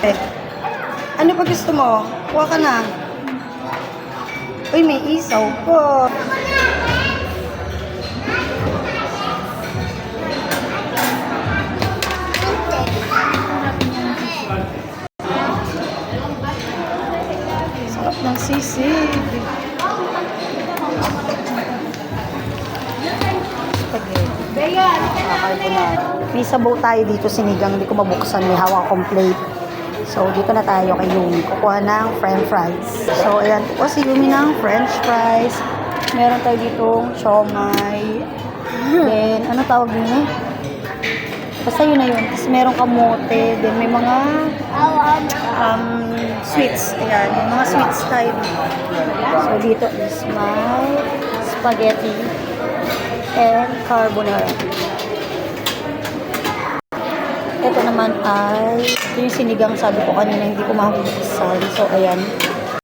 Eh, ano pa gusto mo? Kuha ka na. Uy, may isaw po. Sarap ng sisig. May sabaw tayo dito, sinigang. Hindi ko mabuksan. May hawak akong plate. So, dito na tayo kay Yumi. Kukuha ng french fries. So, ayan. Kukuha si Yumi ng french fries. Meron tayo ditong siomay. Then, ano tawag din eh? Basta yun na yun. Tapos meron kamote. Then, may mga sweets. Ayan. Yung mga sweets tayo dito. So, dito is my spaghetti and carbonara. Ito naman ay ito yung sinigang, sabi ko kanina hindi ko mabuksan. So, ayan.